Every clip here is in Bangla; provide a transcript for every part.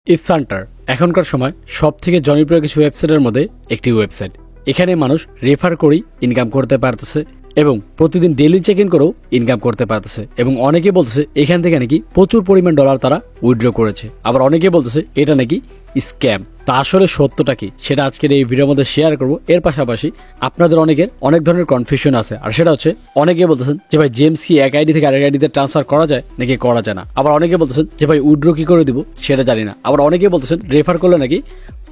ইফসান্টার এখনকার সময় সবথেকে জনপ্রিয় কিছু ওয়েবসাইটের মধ্যে একটি ওয়েবসাইট। এখানে মানুষ রেফার করেই ইনকাম করতে পারতেছে এবং প্রতিদিন ডেইলি চেক ইন করেও ইনকাম করতে পারতেছে এবং অনেকে বলতেছে এখান থেকে নাকি প্রচুর পরিমাণ ডলার তারা উইথড্র করেছে, আবার অনেকে বলতেছে এটা নাকি স্ক্যাম। তা আসলে সত্যটা কি সেটা আজকের এই ভিডিওর মধ্যে শেয়ার করব। এর পাশাপাশি আপনাদের অনেকের অনেক ধরনের কনফিউশন আছে, আর সেটা হচ্ছে অনেকে বলতেছেন যে ভাই জেমস কি এক আইডি থেকে আরেক আইডিতে ট্রান্সফার করা যায় নাকি করা যায় না, আবার অনেকে বলতেছেন যে ভাই উইথড্র কি করে দিব সেটা জানি না, আবার অনেকে বলতেছেন রেফার করলে নাকি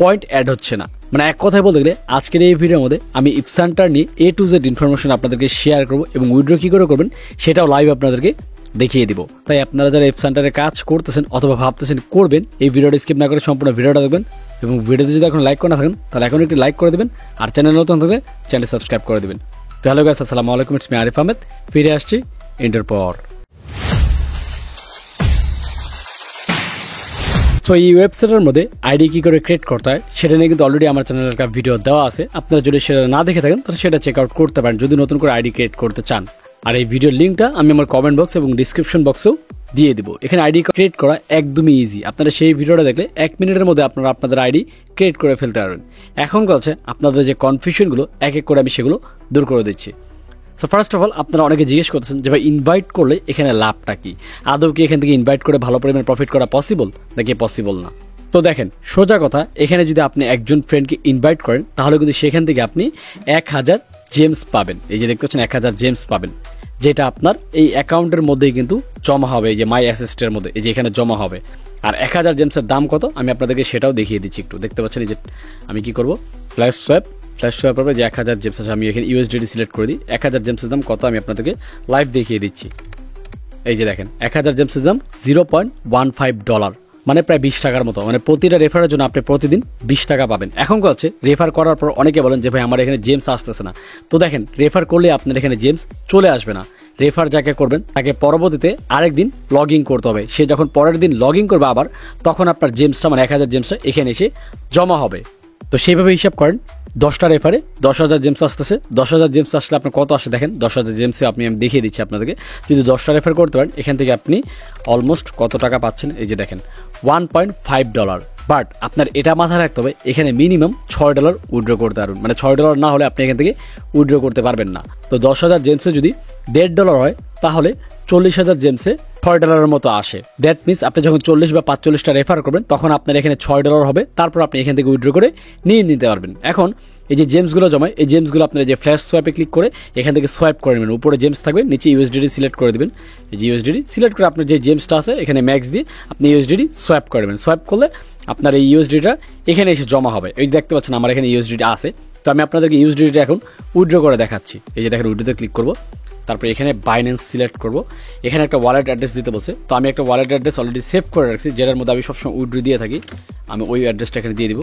পয়েন্ট অ্যাড হচ্ছে না। মানে এক কথায় বলতে গেলে আজকের এই ভিডিওর মধ্যে আমি ইফসান্টার নিয়ে A to Z ইনফরমেশন আপনাদেরকে শেয়ার করবো এবং উইথড্র কি করে করবেন সেটাও লাইভ আপনাদেরকে দেখিয়ে দিব। তাই আপনারা যারা ইফসান্টারে কাজ করতেছেন অথবা ভাবতেছেন করবেন, এই ভিডিওটা স্কিপ না করে সম্পূর্ণ ভিডিওটা দেখবেন এবং ভিডিওতে যদি এখন লাইক করে না থাকেন তাহলে এখন একটি লাইক করে দেবেন, আর চ্যানেল নতুন থাকলে চ্যানেল সাবস্ক্রাইব করে দেবেন। তো হ্যালো গাইস, আসসালামু আলাইকুম, ইটস মি আরিফ আহমেদ। ফিরে আসছি ইন্টার পর। তো এই ওয়েবসাইটের মধ্যে আইডি কি করে ক্রিয়েট করতে হয় সেটা নিয়ে কিন্তু অলরেডি আমার চ্যানেলের একটা ভিডিও দেওয়া আছে। আপনারা যদি সেটা না দেখে থাকেন তাহলে সেটা চেক আউট করতে পারেন যদি নতুন করে আইডি ক্রিয়েট করতে চান। আর এই ভিডিওর লিঙ্কটা আমি আমার কমেন্ট বক্স এবং ডিসক্রিপশন বক্সেও দিয়ে দিব। এখানে আইডি ক্রিয়েট করা একদমই ইজি। আপনারা সেই ভিডিওটা দেখলে 1 মিনিটের মধ্যে আপনারা আপনাদের আইডি ক্রিয়েট করে ফেলতে পারবেন। এখন হচ্ছে আপনাদের যে কনফিউশনগুলো এক এক করে আমি সেগুলো দূর করে দিচ্ছি। সো ফার্স্ট অফ অল আপনারা অনেকে জিজ্ঞেস করতেছেন যে ভাই ইনভাইট করলে এখানে লাভটা কি, আদৌ কি এখান থেকে ইনভাইট করে ভালো পরিমাণ প্রফিট করা পসিবল নাকি পসিবল না। তো দেখেন সোজা কথা, এখানে যদি আপনি একজন ফ্রেন্ডকে ইনভাইট করেন তাহলে কিন্তু সেখান থেকে আপনি 1000 জেমস পাবেন। এই যে দেখতে পাচ্ছেন 1000 জেমস পাবেন, যেটা আপনার এই অ্যাকাউন্টের মধ্যেই কিন্তু জমা হবে, এই যে মাই অ্যাসেস্টের মধ্যে এই যে এখানে জমা হবে। আর 1000 জেমসের দাম কত আমি আপনাদেরকে সেটাও দেখিয়ে দিচ্ছি একটু। দেখতে পাচ্ছেন এই যে আমি কি করবো, ফ্ল্যাশ সোয়াপ হবে যে 1000 জেমস আছে, আমি এখানে USDT সিলেক্ট করে দিই। 1000 জেমসের দাম কত আমি আপনাদেরকে লাইভ দেখিয়ে দিচ্ছি। এই যে দেখেন 1000 জেমসের দাম $0.15, মানে প্রায় 20 টাকার মতো। মানে প্রতিটা রেফারের জন্য আপনি প্রতিদিন 20 টাকা পাবেন। এখন হচ্ছে রেফার করার পর অনেকে বলেন যে ভাই আমার এখানে জেমস আসতেছে না। তো দেখেন রেফার করলে আপনার এখানে জেমস চলে আসবে না। রেফার যাকে করবেন তাকে পরবর্তীতে আরেকদিন লগ ইন করতে হবে। সে যখন পরের দিন লগ ইন করবে আবার, তখন আপনার জেমসটা মানে 1000 জেমসটা এখানে এসে জমা হবে। তো সেইভাবে হিসাব করেন 10টা রেফারে 10,000 জেমস আসতেছে। 10,000 জেমস আসলে আপনার কত আসে দেখেন, 10,000 জেমসে আমি দেখিয়ে দিচ্ছি আপনাদেরকে। যদি 10টা রেফার করতে পারেন এখান থেকে আপনি অলমোস্ট কত টাকা পাচ্ছেন, এই যে দেখেন $1.5। বাট আপনার এটা মাথায় রাখতে হবে এখানে মিনিমাম $6 উইথড্র করতে পারবেন। মানে $6 না হলে আপনি এখান থেকে উইথড্র করতে পারবেন না। তো 10,000 জেমসে যদি $1.5 হয় তাহলে 40,000 জেমসে $6 মতো আসে। দ্যাট মিনস আপনি যখন 40 বা 45টা রেফার করবেন তখন আপনার এখানে $6 হবে, তারপর আপনি এখান থেকে উইথড্র করে নিয়ে নিতে পারবেন। এখন এই যে জেমসগুলো জমায়, এই জেমসগুলো আপনার যে ফ্ল্যাশ সোয়াপে ক্লিক করে এখান থেকে সোয়াইপ করে নেবেন। উপরে জেমস থাকবে, নিচে USDT সিলেক্ট করে দেবেন। এই যে USDT সিলেক্ট করে আপনার যে জেমসটা আছে এখানে ম্যাক্স দিয়ে আপনি USDT সোয়াইপ করে নেবেন। সোয়াইপ করলে আপনার এই USDTটা এখানে এসে জমা হবে। এই দেখতে পাচ্ছেন আমার এখানে USDT আছে। তো আমি আপনাদেরকে USDT এখন উইথড্র করে দেখাচ্ছি। এই যে দেখেন উইথড্রতে ক্লিক করবো, তারপরে এখানে বাইন্যান্স সিলেক্ট করব। এখানে একটা ওয়ালেট অ্যাড্রেস দিতে বলছে, তো আমি একটা ওয়ালেট অ্যাড্রেস অলরেডি সেভ করে রাখছি যেটার মধ্যে আমি সবসময় উইথড্র দিয়ে থাকি। আমি ওই অ্যাড্রেসটা এখানে দিয়ে দিব।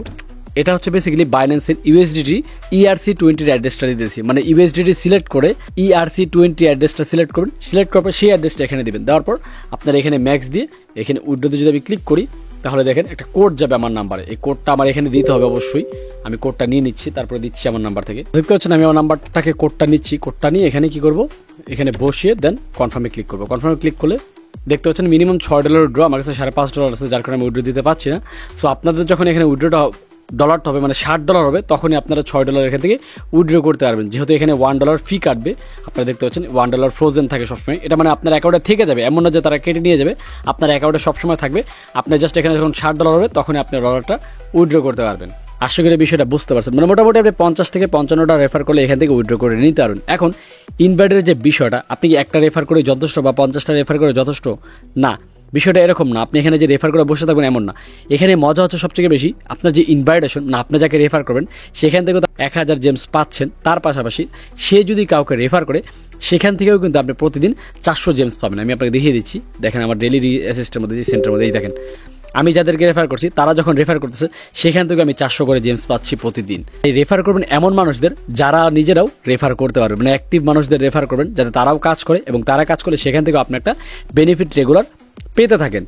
এটা হচ্ছে বেসিক্যালি বাইন্যান্সের USDT ERC20 অ্যাড্রেসটা দিতেছি। মানে USDT সিলেক্ট করে ERC20 অ্যাড্রেসটা সিলেক্ট করবেন। সিলেক্ট করার পর সেই অ্যাড্রেসটা এখানে দিবেন। দেওয়ার পর আপনার এখানে ম্যাক্স দিয়ে এখানে উইথড্রতে যদি আমি ক্লিক করি তাহলে দেখেন একটা কোড যাবে আমার নাম্বারে। এই কোডটা আমার এখানে দিতে হবে অবশ্যই। আমি কোডটা নিয়ে নিচ্ছি, তারপরে দিচ্ছি আমার নাম্বার থেকে। দেখতে পাচ্ছেন আমি আমার নাম্বারটাকে কোডটা নিচ্ছি। কোডটা নিয়ে এখানে কি করব, এখানে বসিয়ে দেন কনফার্মে ক্লিক করবো। কনফার্মে ক্লিক করলে দেখতে পাচ্ছেন মিনিমাম $6 ড্র। আমার কাছে $5.5 আছে, যার কারণে আমি উইথড্র দিতে পারছি না। সো আপনাদের যখন এখানে উইথড্রটা ডলারটা হবে মানে $60 হবে, তখনই আপনারা $6 এখান থেকে উইথড্র করতে পারবেন। যেহেতু এখানে $1 ফি কাটবে, আপনারা দেখতে পাচ্ছেন $1 ফ্রোজেন থাকে সবসময়। এটা মানে আপনার অ্যাকাউন্টে থেকে যাবে, এমন না যে তারা কেটে নিয়ে যাবে, আপনার অ্যাকাউন্টে সবসময় থাকবে। আপনার জাস্ট এখানে যখন $60 হবে তখনই আপনি ডলারটা উইথড্র করতে পারবেন। আশা করি বিষয়টা বুঝতে পারছেন। মানে মোটামুটি আপনি 50 থেকে 55টা রেফার করলে এখান থেকে উইথড্র করে নিতে পারবেন। এখন ইনভাইটের যে বিষয়টা, আপনি কি একটা রেফার করে যথেষ্ট বা 50টা রেফার করে যথেষ্ট না, বিষয়টা এরকম না। আপনি এখানে যে রেফার করে বসে থাকবেন এমন না। এখানে মজা হচ্ছে সবথেকে বেশি আপনার যে ইনভাইটেশন, না আপনি যাকে রেফার করবেন সেখান থেকেও 1000 জেমস পাচ্ছেন। তার পাশাপাশি সে যদি কাউকে রেফার করে সেখান থেকেও কিন্তু আপনি প্রতিদিন 400 জেমস পাবেন। আমি আপনাকে দেখিয়ে দিচ্ছি। দেখেন আমার ডেইলি অ্যাসিস্টের মধ্যে, সেন্টারের মধ্যে, এই দেখেন আমি যাদেরকে রেফার করছি তারা যখন রেফার করতেছে সেখান থেকে আমি 400 করে জেমস পাচ্ছি প্রতিদিন। এই রেফার করবেন এমন মানুষদের যারা নিজেরাও রেফার করতে পারবে, মানে অ্যাক্টিভ মানুষদের রেফার করবেন যাতে তারাও কাজ করে এবং তারা কাজ করে সেখান থেকে আপনি একটা বেনিফিট রেগুলার পেতে থাকেন।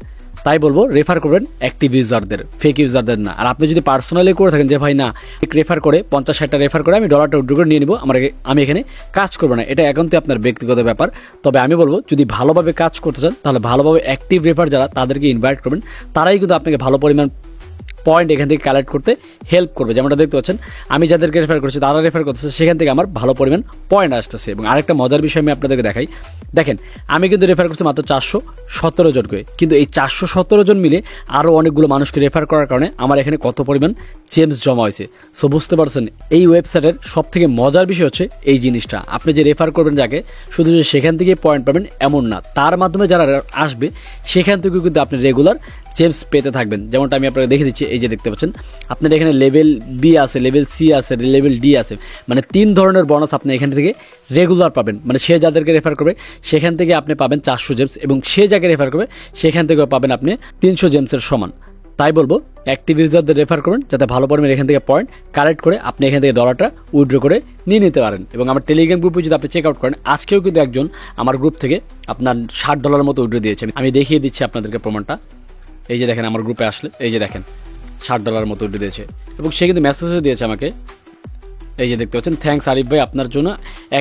তাই বলবো রেফার করবেন অ্যাক্টিভ ইউজারদের, ফেক ইউজারদের না। আর আপনি যদি পার্সোনালি করে থাকেন যে ভাই না রেফার করে 50-60টা রেফার করে আমি ডলারটা উইথড্র করে নিয়ে নিবো, আমি এখানে কাজ করবো না, এটা একান্তই আপনার ব্যক্তিগত ব্যাপার। তবে আমি বলবো যদি ভালোভাবে কাজ করতে চান তাহলে ভালোভাবে অ্যাক্টিভ রেফার যারা তাদেরকে ইনভাইট করবেন, তারাই কিন্তু আপনাকে ভালো পরিমাণ পয়েন্ট এখান থেকে কালেক্ট করতে হেল্প করবে। যেমনটা দেখতে পাচ্ছেন আমি যাদেরকে রেফার করছি তারা রেফার করতেছে, সেখান থেকে আমার ভালো পরিমাণ পয়েন্ট আসতেছে। এবং আরেকটা মজার বিষয় আমি আপনাদেরকে দেখাই, দেখেন আমি কিন্তু রেফার করছি মাত্র 417 জনকে, কিন্তু এই 417 জন মিলে আরও অনেকগুলো মানুষকে রেফার করার কারণে আমার এখানে কত পরিমাণ জেমস জমা হয়েছে। সো বুঝতে পারছেন এই ওয়েবসাইটের সব থেকে মজার বিষয় হচ্ছে এই জিনিসটা, আপনি যে রেফার করবেন যাকে শুধু যে সেখান থেকে পয়েন্ট পাবেন এমন না, তার মাধ্যমে যারা আসবে সেখান থেকেও কিন্তু আপনি রেগুলার জেমস পেতে থাকবেন। যেমনটা আমি আপনাকে দেখে দিচ্ছি, এই যে দেখতে পাচ্ছেন আপনার এখানে লেভেল বি আছে, লেভেল সি আছে, লেভেল ডি আছে, মানে 3 ধরনের বোনাস আপনি এখান থেকে রেগুলার পাবেন। মানে সে যাদেরকে রেফার করবে সেখান থেকে আপনি পাবেন 400 জেমস, এবং সে যাকে রেফার করবে সেখান থেকেও পাবেন আপনি 300 জেমসের সমান। তাই বলবো অ্যাক্টিভ ইউজারদের রেফার করবেন যাতে ভালো পরিমাণে এখান থেকে পয়েন্ট কালেক্ট করে আপনি এখান থেকে ডলারটা উইথড্র করে নিয়ে নিতে পারেন। এবং আমার টেলিগ্রাম গ্রুপে যদি আপনি চেক আউট করেন, আজকেও কিন্তু একজন আমার গ্রুপ থেকে আপনার $60 মতো উইথড্র দিয়েছে। আমি দেখিয়ে দিচ্ছি আপনাদেরকে প্রমাণটা। এই যে দেখেন আমার গ্রুপে আসলে এই যে দেখেন $60 মতো উইথড্র দিয়েছে, এবং সে কিন্তু মেসেজও দিয়েছে আমাকে। এই যে দেখতে পাচ্ছেন, থ্যাঙ্কস আরিফ ভাই, আপনার জন্য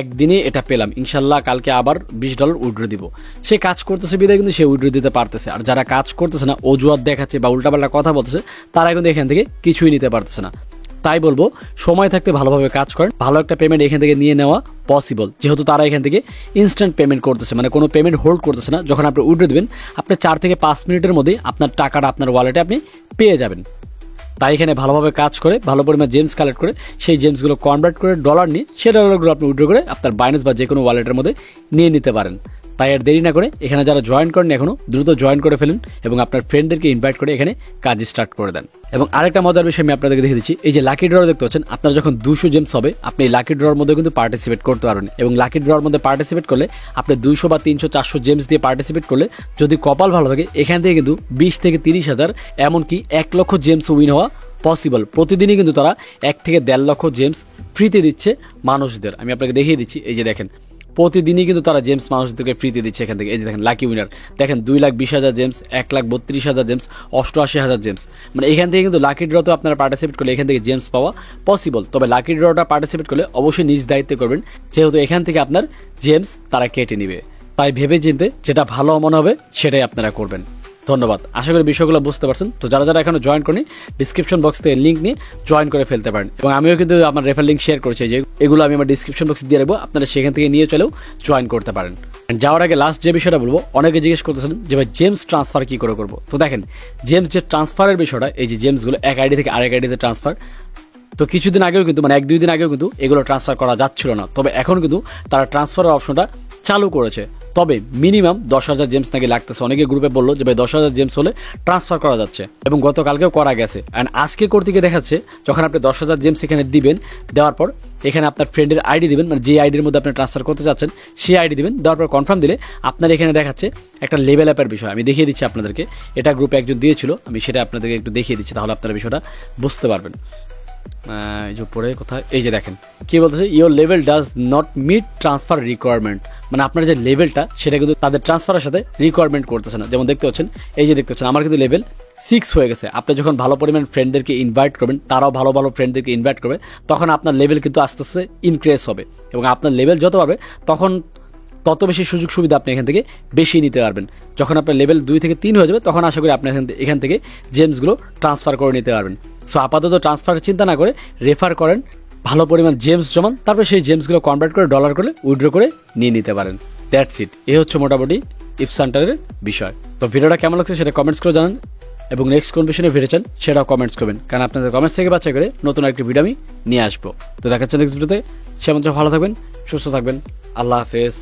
একদিনে এটা পেলাম, ইনশাল্লাহ কালকে আবার $20 উইথড্র দিব। সে কাজ করতেছে বিদায় কিন্তু সে উইথড্র দিতে পারতেছে, আর যারা কাজ করতেছে না, অজুহাত দেখাচ্ছে বা উল্টাপাল্টা কথা বলতেছে, তারা কিন্তু এখান থেকে কিছুই নিতে পারতেছে না। তাই বলবো সময় থাকতে ভালোভাবে কাজ করেন, ভালো একটা পেমেন্ট এখান থেকে নিয়ে নেওয়া পসিবল, যেহেতু তারা এখান থেকে ইনস্ট্যান্ট পেমেন্ট করতেছে, মানে কোনো পেমেন্ট হোল্ড করতেছে না। যখন আপনি উইথড্র দেবেন আপনি 4 থেকে 5 মিনিটের মধ্যেই আপনার টাকাটা আপনার ওয়ালেটে আপনি পেয়ে যাবেন। তাই এখানে ভালোভাবে কাজ করে ভালো পরিমাণ জেমস কালেক্ট করে সেই জেমসগুলো কনভার্ট করে ডলার নিয়ে সেই ডলারগুলো আপনি উইথড্র করে আপনার বাইন্যান্স বা যে কোনো ওয়ালেটের মধ্যে নিয়ে নিতে পারেন। তাই আর দেরি না করে এখানে যারা জয়েন করেন এখনো দ্রুত জয়েন করে ফেলুন এবং আপনার ফ্রেন্ডদেরকে ইনভাইট করে এখানে কাজ স্টার্ট করে দেন। এবং আরেকটা মজার বিষয় আমি আপনাদেরকে দেখে দিচ্ছি, এই যে লাকি ড্র দেখতে পাচ্ছেন, আপনার যখন 200 জেমস হবে আপনি এই লাকি ড্রর মধ্যে কিন্তু পার্টিসিপেট করতে পারবেন। এবং লাকি ড্রর মধ্যে পার্টিসিপেট করলে আপনি 200 বা 300 400 জেমস দিয়ে পার্টিসিপেট করলে যদি কপাল ভালো থাকে এখান থেকে কিন্তু 20 থেকে 30 হাজার এমনকি 1 লক্ষ জেমস উইন হওয়া পসিবল। প্রতিদিনই কিন্তু তারা 1 থেকে 1.5 লক্ষ জেমস ফ্রিতে দিচ্ছে মানুষদের। আমি আপনাকে দেখিয়ে দিচ্ছি, এই যে দেখেন প্রতিদিনই কিন্তু তারা জেমস মানুষদেরকে ফ্রিতে দিচ্ছে এখান থেকে। এই যে দেখেন লাকি উইনার, দেখেন 2,20,000 জেমস, 1,32,000 জেমস, 88,000 জেমস। মানে এখান থেকে কিন্তু লাকি ড্রতে আপনারা পার্টিসিপেট করলে এখান থেকে জেমস পাওয়া পসিবল। তবে লাকি ড্রটা পার্টিসিপেট করলে অবশ্যই নিজ দায়িত্বে করবেন, যেহেতু এখান থেকে আপনার জেমস তারা কেটে নিবে। তাই ভেবে চিনতে যেটা ভালো মনে হবে সেটাই আপনারা করবেন। ধন্যবাদ, আশা করি বিষয়গুলো বুঝতে পারছেন। তো যারা যারা এখনো জয়েন করেনি ডিসক্রিপশন বক্স থেকে লিঙ্ক নিয়ে জয়েন করে ফেলতে পারেন। এবং আমিও কিন্তু আমার রেফার লিঙ্ক শেয়ার করেছি, যে এগুলো আমি আমার ডিসক্রিপশন বক্সে দিয়ে রাখবো, আপনারা সেখান থেকে নিয়ে চলেও জয়েন করতে পারেন। যাওয়ার আগে লাস্ট যে বিষয়টা বলবো, অনেকে জিজ্ঞেস করতেছেন যে ভাই জেমস ট্রান্সফার কি করে করবো। তো দেখেন জেমস যে ট্রান্সফারের বিষয়টা, এই যে জেমসগুলো এক আইডি থেকে আরেক আইডিতে ট্রান্সফার, তো কিছুদিন আগেও কিন্তু মানে 1-2 দিন আগেও কিন্তু এগুলো ট্রান্সফার করা যাচ্ছিল না। তবে এখন কিন্তু তারা ট্রান্সফারের অপশনটা চালু করেছে। তবে মিনিমাম 10,000 জেমস নাকি লাগতেছে। অনেকে গ্রুপে বললো যে ভাই 10,000 জেমস হলে ট্রান্সফার করা যাচ্ছে, এবং গতকালকেও করা গেছে। অ্যান্ড আজকে করতে গিয়ে দেখাচ্ছে যখন আপনি 10,000 জেমস এখানে দিবেন, দেওয়ার পর এখানে আপনার ফ্রেন্ডের আইডি দিবেন, মানে যে আইডির মধ্যে আপনি ট্রান্সফার করতে চাচ্ছেন সেই আইডি দিবেন, দেওয়ার পর কনফার্ম দিলে আপনার এখানে দেখাচ্ছে একটা লেভেল অ্যাপের বিষয়। আমি দেখিয়ে দিচ্ছি আপনাদেরকে, এটা গ্রুপে একজন দিয়েছিল, আমি সেটা আপনাদেরকে একটু দেখিয়ে দিচ্ছি, তাহলে আপনারা বিষয়টা বুঝতে পারবেন। এই যে পরে কোথায়, এই যে দেখেন কি বলতেছে, your level does not meet transfer requirement, মানে আপনার যে লেভেলটা সেটা কিন্তু তাদের ট্রান্সফারের সাথে রিকোয়ারমেন্ট করতেছে না। যেমন দেখতে পাচ্ছেন, এই যে দেখতে পাচ্ছেন আমার কিন্তু লেভেল 6 হয়ে গেছে। আপনি যখন ভালো পরিমাণ ফ্রেন্ডদেরকে ইনভাইট করবেন, তারাও ভালো ভালো ফ্রেন্ডদেরকে ইনভাইট করবে, তখন আপনার লেভেল কিন্তু আস্তে আস্তে ইনক্রিজ হবে। এবং আপনার লেভেল যত বাড়বে তখন তত বেশি সুযোগ সুবিধা আপনি এখান থেকে বেশি নিতে পারবেন। যখন আপনার লেভেল 2 থেকে 3 হয়ে যাবে তখন আশা করি আপনি এখান থেকে জেমসগুলো ট্রান্সফার করে নিতে পারবেন। সো আপাতত ট্রান্সফারের চিন্তা না করে রেফার করেন, ভালো পরিমাণ জেমস জমান, তারপরে সেই জেমসগুলো কনভার্ট করে ডলার করে উইথড্র করে নিয়ে নিতে পারেন। দ্যাটস ইট, এই হচ্ছে মোটামুটি ইফ সেন্টারের বিষয়। তো ভিডিওটা কেমন লাগছে সেটা কমেন্টস করে জানান, এবং নেক্সট কোন বিষয়ে ভিডিও চান সেটাও কমেন্টস করবেন, কারণ আপনাদের কমেন্টস থেকে বাছাই করে নতুন একটি ভিডিও আমি নিয়ে আসবো। তো দেখাচ্ছি নেক্সট ভিডিওতে, সে মধ্যে ভালো থাকবেন, সুস্থ থাকবেন, আল্লাহ হাফেজ।